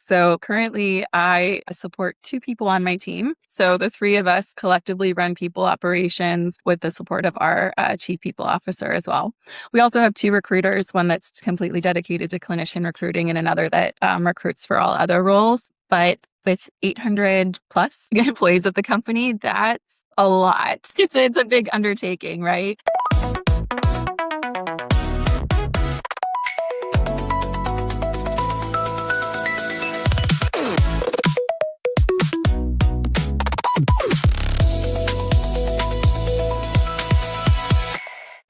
So currently I support 2 people on my team. So the 3 of us collectively run people operations with the support of our chief people officer as well. We also have 2 recruiters, one that's completely dedicated to clinician recruiting and another that recruits for all other roles. But with 800 plus employees at the company, that's a lot. It's a big undertaking, right?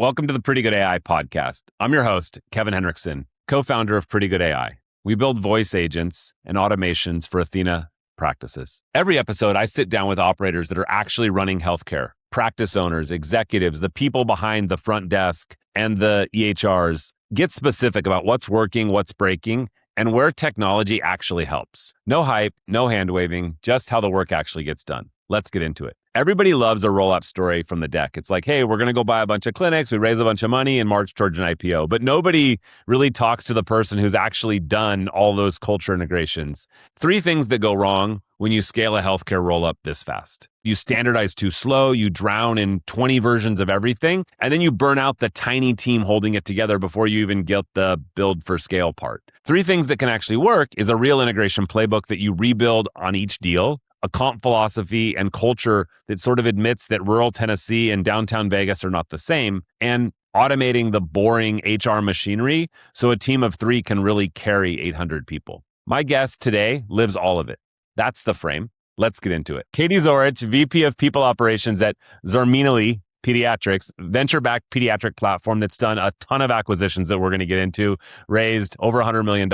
Welcome to the Pretty Good AI podcast. I'm your host, Kevin Henriksen, co-founder of Pretty Good AI. We build voice agents and automations for Athena practices. Every episode, I sit down with operators that are actually running healthcare, practice owners, executives, the people behind the front desk, and the EHRs. Get specific about what's working, what's breaking, and where technology actually helps. No hype, no hand-waving, just how the work actually gets done. Let's get into it. Everybody loves a roll-up story from the deck. It's like, hey, we're going to go buy a bunch of clinics, we raise a bunch of money and march towards an IPO. But nobody really talks to the person who's actually done all those culture integrations. 3 things that go wrong when you scale a healthcare roll-up this fast. You standardize too slow, you drown in 20 versions of everything, and then you burn out the tiny team holding it together before you even get the build for scale part. 3 things that can actually work is a real integration playbook that you rebuild on each deal, a comp philosophy and culture that sort of admits that rural Tennessee and downtown Vegas are not the same, and automating the boring HR machinery so a team of 3 can really carry 800 people. My guest today lives all of it. That's the frame. Let's get into it. Katy Zorich, VP of People Operations at Zarminali Pediatrics, venture-backed pediatric platform that's done a ton of acquisitions that we're going to get into, raised over $100 million,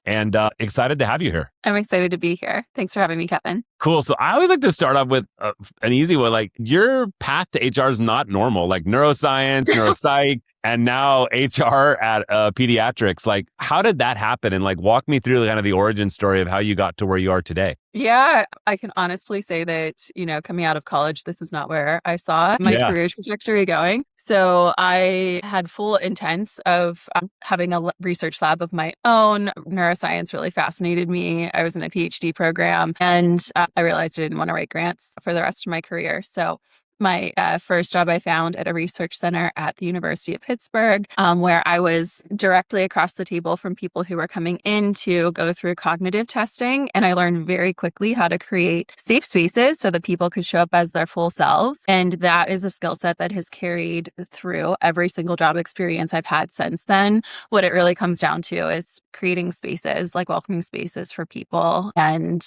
and excited to have you here. I'm excited to be here. Thanks for having me, Kevin. Cool. So I always like to start off with an easy one. Like, your path to HR is not normal, like neuroscience, neuropsych, and now HR at pediatrics. Like, how did that happen? And like, walk me through kind of the origin story of how you got to where you are today. Yeah, I can honestly say that, coming out of college, this is not where I saw my career trajectory going. So I had full intents of having a research lab of my own. Neuroscience really fascinated me. I was in a PhD program and I realized I didn't want to write grants for the rest of my career. So my first job I found at a research center at the University of Pittsburgh, where I was directly across the table from people who were coming in to go through cognitive testing. And I learned very quickly how to create safe spaces so that people could show up as their full selves. And that is a skill set that has carried through every single job experience I've had since then. What it really comes down to is creating spaces, like welcoming spaces for people. And,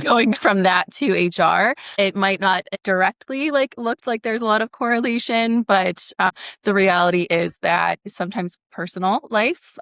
going from that to HR, it might not directly looked like there's a lot of correlation, but the reality is that sometimes personal life,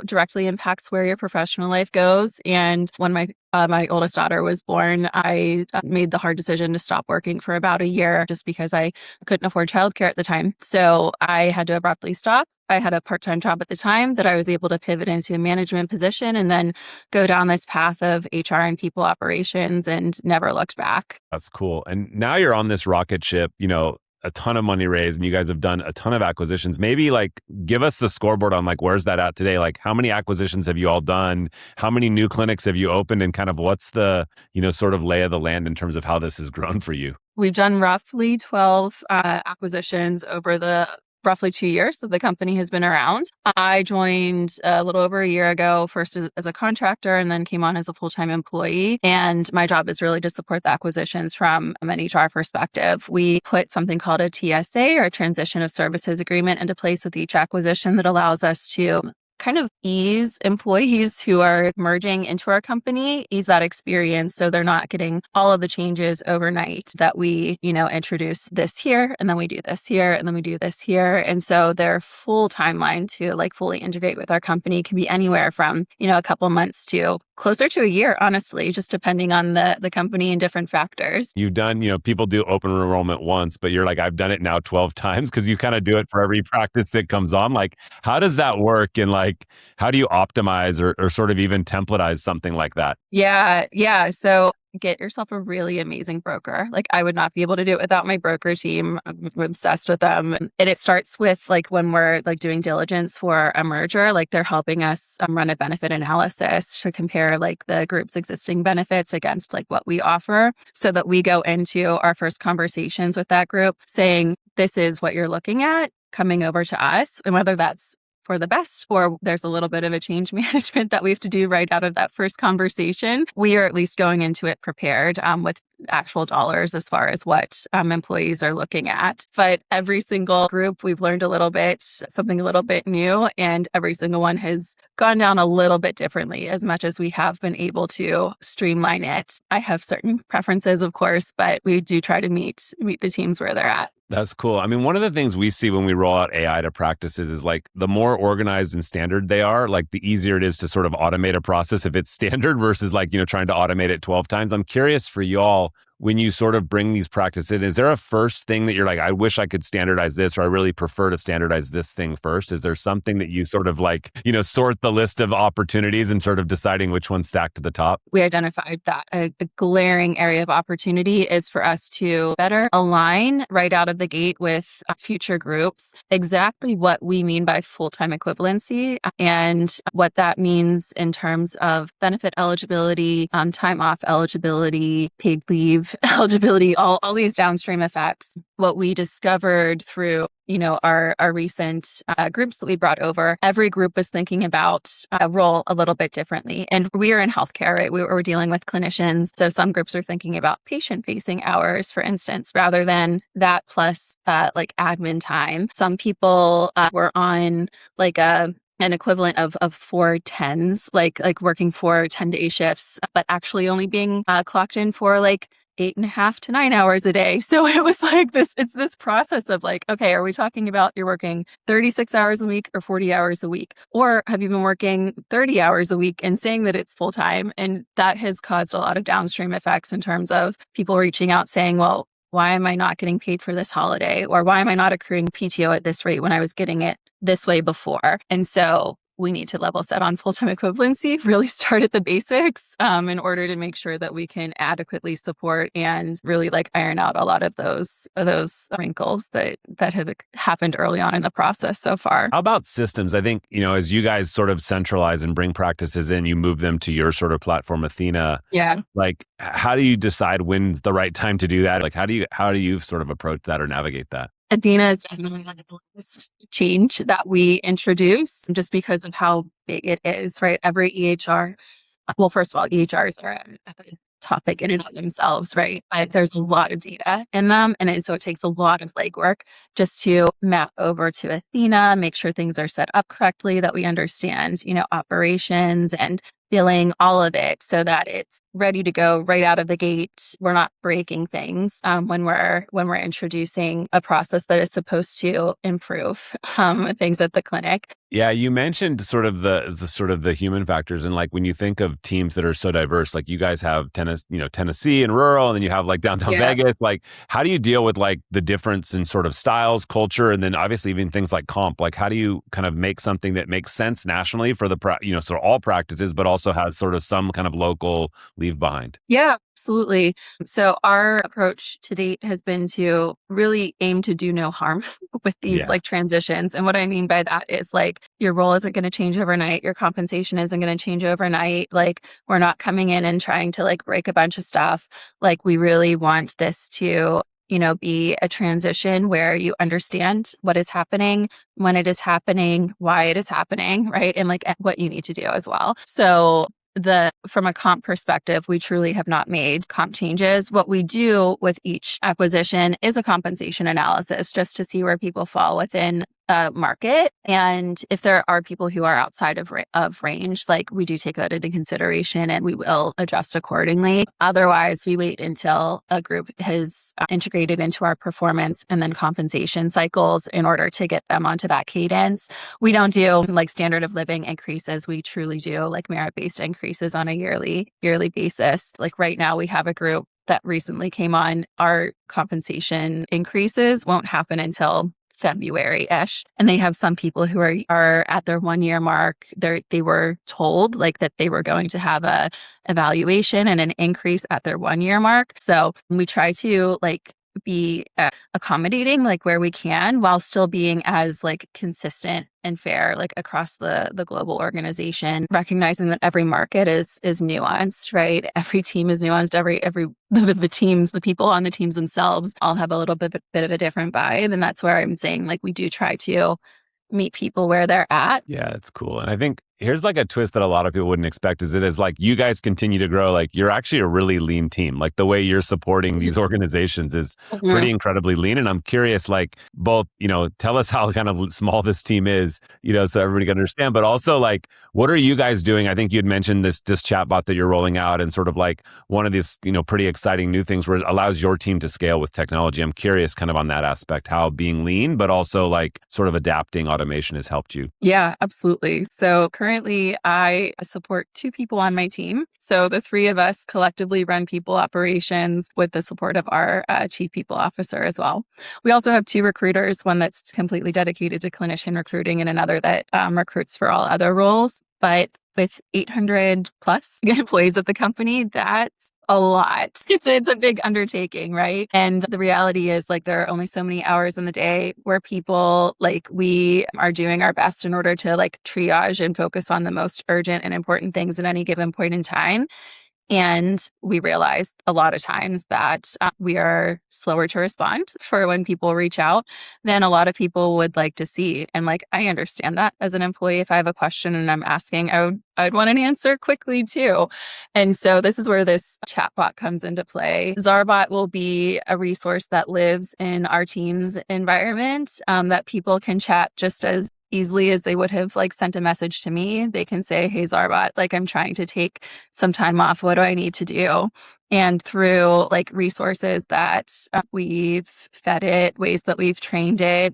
directly impacts where your professional life goes. And when my oldest daughter was born, I made the hard decision to stop working for about a year just because I couldn't afford childcare at the time. So I had to abruptly stop. I had a part-time job at the time that I was able to pivot into a management position and then go down this path of HR and people operations and never looked back. That's cool. And now you're on this rocket ship, a ton of money raised, and you guys have done a ton of acquisitions. Maybe give us the scoreboard on where's that at today? Like, how many acquisitions have you all done? How many new clinics have you opened? And kind of what's the, sort of lay of the land in terms of how this has grown for you? We've done roughly 12 acquisitions over the roughly 2 years that the company has been around. I joined a little over a year ago, first as a contractor and then came on as a full-time employee. And my job is really to support the acquisitions from an HR perspective. We put something called a TSA, or a transition of services agreement, into place with each acquisition that allows us to kind of ease employees who are merging into our company, ease that experience so they're not getting all of the changes overnight that we, introduce this here, and then we do this here, and then we do this here. And so their full timeline to fully integrate with our company can be anywhere from, a couple months to closer to a year, honestly, just depending on the company and different factors. You've done, people do open enrollment once, but you're like, I've done it now 12 times because you kind of do it for every practice that comes on. Like, how does that work? And how do you optimize or sort of even templatize something like that? Yeah. So get yourself a really amazing broker. Like I would not be able to do it without my broker team. I'm obsessed with them. And it starts with like when we're like doing diligence for a merger, like they're helping us run a benefit analysis to compare like the group's existing benefits against like what we offer, so that we go into our first conversations with that group saying, this is what you're looking at coming over to us. And whether that's for the best, or there's a little bit of a change management that we have to do right out of that first conversation, we are at least going into it prepared with actual dollars as far as what employees are looking at. But every single group, we've learned a little bit, something a little bit new, and every single one has gone down a little bit differently as much as we have been able to streamline it. I have certain preferences, of course, but we do try to meet the teams where they're at. That's cool. I mean, one of the things we see when we roll out AI to practices is like the more organized and standard they are, like the easier it is to sort of automate a process if it's standard versus like, trying to automate it 12 times. I'm curious for y'all, when you sort of bring these practices in, is there a first thing that you're like, I wish I could standardize this, or I really prefer to standardize this thing first? Is there something that you sort of like, sort the list of opportunities and sort of deciding which one's stacked to the top? We identified that a glaring area of opportunity is for us to better align right out of the gate with future groups exactly what we mean by full-time equivalency and what that means in terms of benefit eligibility, time off eligibility, paid leave eligibility, all these downstream effects. What we discovered through our recent groups that we brought over, every group was thinking about a role a little bit differently. And we are in healthcare, right? We're dealing with clinicians. So some groups are thinking about patient-facing hours, for instance, rather than that plus like admin time. Some people were on like an equivalent of 4 10s, like working 4 10-day shifts, but actually only being clocked in for like 8.5 to 9 hours a day. So it was like it's this process of like, okay, are we talking about you're working 36 hours a week or 40 hours a week? Or have you been working 30 hours a week and saying that it's full time? And that has caused a lot of downstream effects in terms of people reaching out saying, well, why am I not getting paid for this holiday? Or why am I not accruing PTO at this rate when I was getting it this way before? And so we need to level set on full-time equivalency, really start at the basics in order to make sure that we can adequately support and really like iron out a lot of those wrinkles that have happened early on in the process so far. How about systems? I think, as you guys sort of centralize and bring practices in, you move them to your sort of platform, Athena. Yeah. Like, how do you decide when's the right time to do that? Like, how do you sort of approach that or navigate that? Athena is definitely the biggest change that we introduce just because of how big it is, right? Every EHR, well, first of all, EHRs are a topic in and of themselves, right? But there's a lot of data in them. And so it takes a lot of legwork just to map over to Athena, make sure things are set up correctly, that we understand, operations and billing, all of it, so that it's ready to go right out of the gate. We're not breaking things when we're introducing a process that is supposed to improve things at the clinic. Yeah, you mentioned sort of the human factors, and like when you think of teams that are so diverse, like you guys have Tennessee and rural, and then you have like downtown Vegas. Like, how do you deal with like the difference in sort of styles, culture, and then obviously even things like comp? Like, how do you kind of make something that makes sense nationally for the sort of all practices, but also has sort of some kind of local leave behind? Yeah, absolutely. So our approach to date has been to really aim to do no harm with these like transitions. And what I mean by that is like your role isn't going to change overnight. Your compensation isn't going to change overnight. Like we're not coming in and trying to like break a bunch of stuff. Like we really want this to be a transition where you understand what is happening, when it is happening, why it is happening, right? And like what you need to do as well. So from a comp perspective, we truly have not made comp changes. What we do with each acquisition is a compensation analysis just to see where people fall within a market. And if there are people who are outside of range, like we do take that into consideration and we will adjust accordingly. Otherwise, we wait until a group has integrated into our performance and then compensation cycles in order to get them onto that cadence. We don't do like standard of living increases. We truly do like merit-based increases on a yearly basis. Like right now we have a group that recently came on. Our compensation increases won't happen until February-ish. And they have some people who are at their 1 year mark. They were told like that they were going to have a evaluation and an increase at their 1 year mark. So we try to like be accommodating like where we can while still being as like consistent and fair like across the global organization, recognizing that every market is nuanced, right? Every team is nuanced. Every the teams, the people on the teams themselves all have a little bit of a different vibe. And that's where I'm saying like we do try to meet people where they're at. Yeah, that's cool. And I think here's like a twist that a lot of people wouldn't expect is it is like you guys continue to grow, like you're actually a really lean team. Like the way you're supporting these organizations is pretty incredibly lean. And I'm curious, like both, tell us how kind of small this team is, so everybody can understand, but also like, what are you guys doing? I think you'd mentioned this chatbot that you're rolling out and sort of like one of these, pretty exciting new things where it allows your team to scale with technology. I'm curious kind of on that aspect, how being lean, but also like sort of adapting automation has helped you. Yeah, absolutely. So currently I support 2 people on my team. So the 3 of us collectively run people operations with the support of our chief people officer as well. We also have 2 recruiters, one that's completely dedicated to clinician recruiting and another that recruits for all other roles. But with 800 plus employees at the company, that's a lot. It's a big undertaking, right? And the reality is like there are only so many hours in the day where people like we are doing our best in order to like triage and focus on the most urgent and important things at any given point in time. And we realized a lot of times that we are slower to respond for when people reach out than a lot of people would like to see. And like, I understand that as an employee, if I have a question and I'm asking, I'd want an answer quickly too. And so this is where this chatbot comes into play. Zarbot will be a resource that lives in our team's environment that people can chat just as easily as they would have like sent a message to me. They can say, hey, Zarbot, like I'm trying to take some time off. What do I need to do? And through like resources that we've fed it, ways that we've trained it,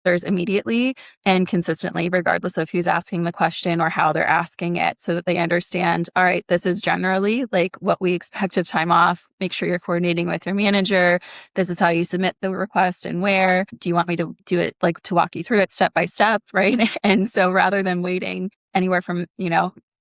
there's immediately and consistently, regardless of who's asking the question or how they're asking it, so that they understand, all right, this is generally like what we expect of time off. Make sure you're coordinating with your manager. This is how you submit the request and where. Do you want me to do it, like to walk you through it step by step, right? And so rather than waiting anywhere from,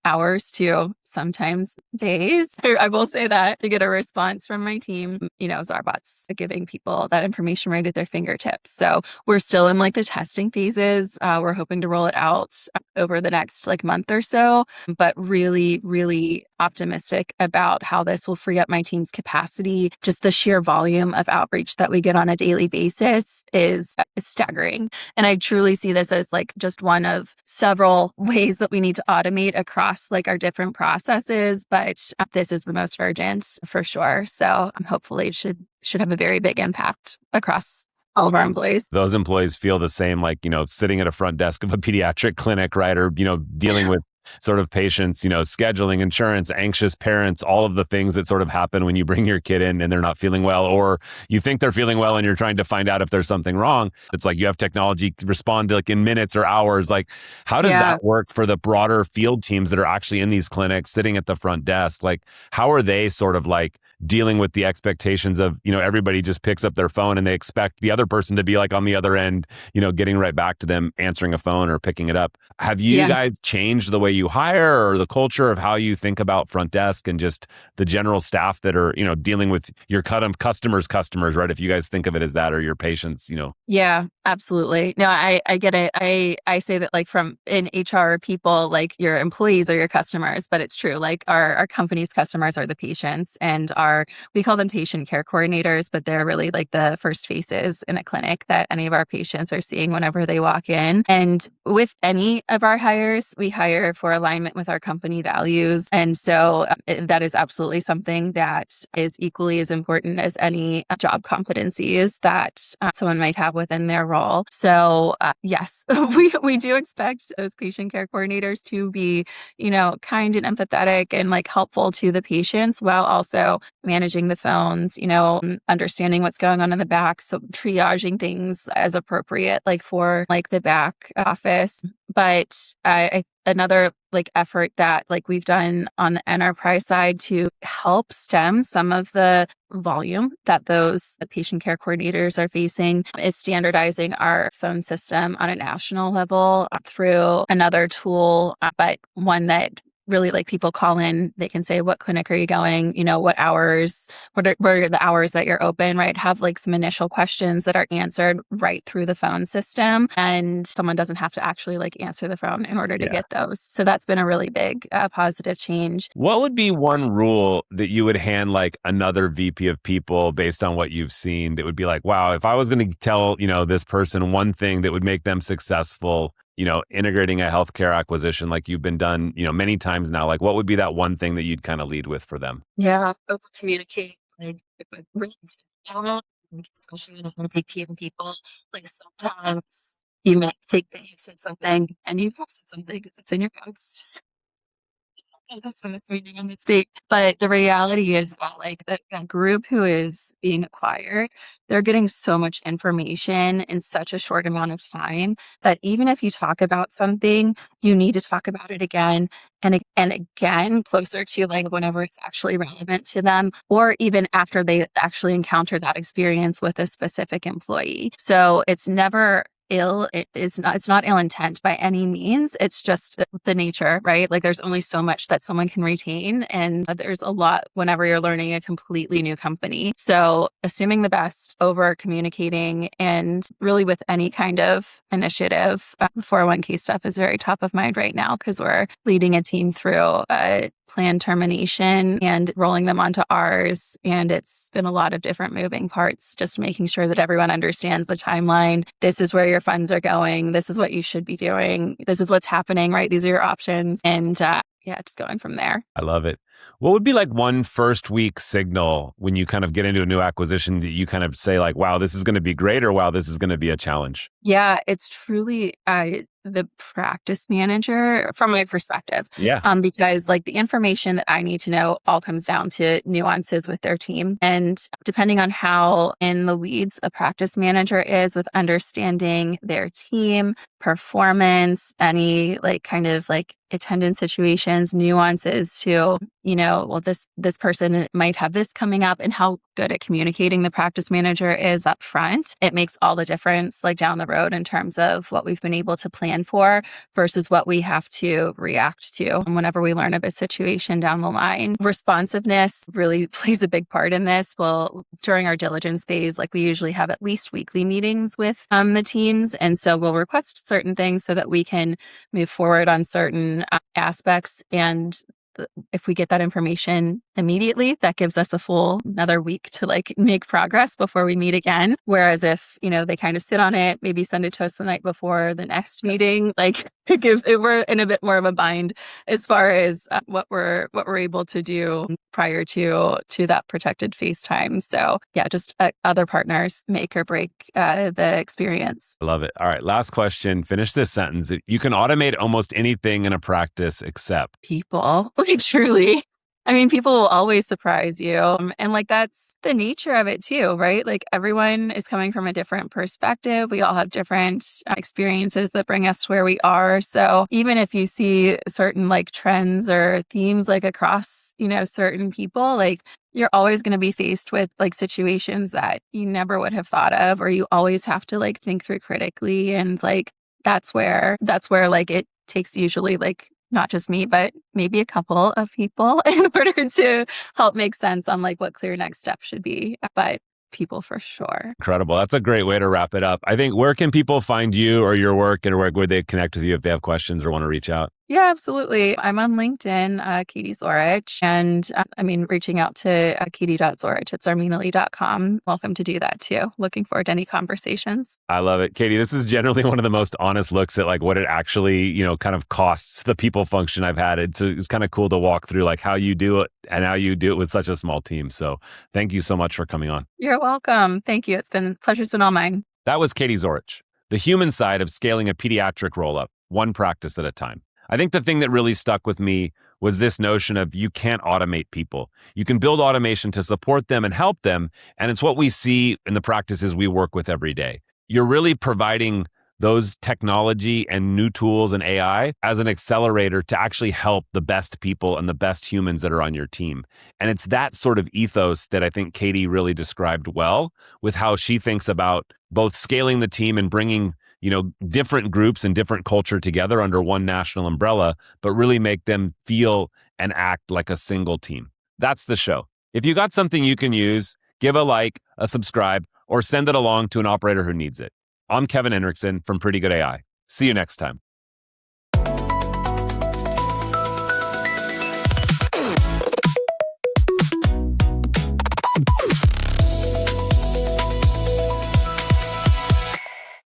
hours to sometimes days, I will say that, to get a response from my team, Zarbot's giving people that information right at their fingertips. So we're still in like the testing phases. We're hoping to roll it out over the next like month or so, but really, really optimistic about how this will free up my team's capacity. Just the sheer volume of outreach that we get on a daily basis is staggering. And I truly see this as like just one of several ways that we need to automate across like our different processes, but this is the most urgent for sure. So hopefully it should have a very big impact across all of our employees. Those employees feel the same, like, sitting at a front desk of a pediatric clinic, right? Or, dealing with sort of patients, scheduling, insurance, anxious parents, all of the things that sort of happen when you bring your kid in and they're not feeling well, or you think they're feeling well and you're trying to find out if there's something wrong. It's like you have technology respond like in minutes or hours. Like, how does that work for the broader field teams that are actually in these clinics sitting at the front desk? Like, how are they sort of like dealing with the expectations of, everybody just picks up their phone and they expect the other person to be like on the other end, getting right back to them, answering a phone or picking it up. Have you guys changed the way you hire or the culture of how you think about front desk and just the general staff that are, dealing with your customers, right? If you guys think of it as that, or your patients, Yeah, absolutely. No, I get it. I say that like from in HR people, like your employees are your customers, but it's true. Like our company's customers are the patients, and we call them patient care coordinators, but they're really like the first faces in a clinic that any of our patients are seeing whenever they walk in. And with any of our hires, we hire for alignment with our company values. And so that is absolutely something that is equally as important as any job competencies that someone might have within their role. So yes, we do expect those patient care coordinators to be, kind and empathetic and like helpful to the patients while also managing the phones, understanding what's going on in the back. So triaging things as appropriate, like for like the back office. But I another like effort that like we've done on the enterprise side to help stem some of the volume that those patient care coordinators are facing is standardizing our phone system on a national level through another tool, but one that really like people call in, they can say, what clinic are you going? What hours, what are the hours that you're open, right? Have like some initial questions that are answered right through the phone system. And someone doesn't have to actually like answer the phone in order to get those. So that's been a really big positive change. What would be one rule that you would hand like another VP of people based on what you've seen that would be like, wow, if I was going to tell, this person one thing that would make them successful, integrating a healthcare acquisition like you've been done, many times now, like what would be that one thing that you'd kind of lead with for them? Yeah, overcommunicate. Like, especially when it's going to be people. Like sometimes you might think that you've said something and you have said something because it's in your notes. This in this meeting in the state. But the reality is that like that group who is being acquired, they're getting so much information in such a short amount of time that even if you talk about something, you need to talk about it again and again, closer to like whenever it's actually relevant to them, or even after they actually encounter that experience with a specific employee. So it's never it's not ill intent by any means. It's just the nature, right? Like there's only so much that someone can retain. And there's a lot whenever you're learning a completely new company. So assuming the best, over communicating, and really with any kind of initiative, the 401k stuff is very top of mind right now because we're leading a team through a planned termination and rolling them onto ours. And it's been a lot of different moving parts, just making sure that everyone understands the timeline. This is where your funds are going. This is what you should be doing. This is what's happening, right? These are your options. And just going from there. I love it. What would be like one first week signal when you kind of get into a new acquisition that you kind of say like, wow, this is going to be great, or wow, this is going to be a challenge? Yeah, it's truly the practice manager from my perspective. Yeah. Because like the information that I need to know all comes down to nuances with their team. And depending on how in the weeds a practice manager is with understanding their team, performance, any like kind of like attendance situations, nuances to, well, this person might have this coming up, and how good at communicating the practice manager is up front. It makes all the difference like down the road in terms of what we've been able to plan for versus what we have to react to whenever we learn of a situation down the line. Responsiveness really plays a big part in this. Well, during our diligence phase, like we usually have at least weekly meetings with the teams. And so we'll request certain things so that we can move forward on certain aspects. And if we get that information immediately, that gives us a full another week to like make progress before we meet again. Whereas if, they kind of sit on it, maybe send it to us the night before the next meeting, like we're in a bit more of a bind as far as what we're able to do prior to that protected face time. So just other partners make or break the experience. I love it. All right. Last question. Finish this sentence. You can automate almost anything in a practice except people. Like truly. I mean, people will always surprise you. And like, that's the nature of it too, right? Like everyone is coming from a different perspective. We all have different experiences that bring us to where we are. So even if you see certain like trends or themes, like across, certain people, like you're always going to be faced with like situations that you never would have thought of, or you always have to like think through critically. And like, that's where like it takes usually like not just me, but maybe a couple of people in order to help make sense on like what clear next steps should be. But people for sure. Incredible. That's a great way to wrap it up. I think, where can people find you or your work, and where would they connect with you if they have questions or want to reach out? Yeah, absolutely. I'm on LinkedIn, Katy Zorich, and reaching out to katy.zorich at zarminali.com. Welcome to do that too. Looking forward to any conversations. I love it. Katy, this is generally one of the most honest looks at like what it actually, kind of costs the people function I've had. It's kind of cool to walk through like how you do it and how you do it with such a small team. So thank you so much for coming on. You're welcome. Thank you. Pleasure's been all mine. That was Katy Zorich, the human side of scaling a pediatric roll-up, one practice at a time. I think the thing that really stuck with me was this notion of you can't automate people. You can build automation to support them and help them. And it's what we see in the practices we work with every day. You're really providing those technology and new tools and AI as an accelerator to actually help the best people and the best humans that are on your team. And it's that sort of ethos that I think Katy really described well with how she thinks about both scaling the team and bringing, different groups and different culture together under one national umbrella, but really make them feel and act like a single team. That's the show. If you got something you can use, give a like, a subscribe, or send it along to an operator who needs it. I'm Kevin Henriksen from Pretty Good AI. See you next time.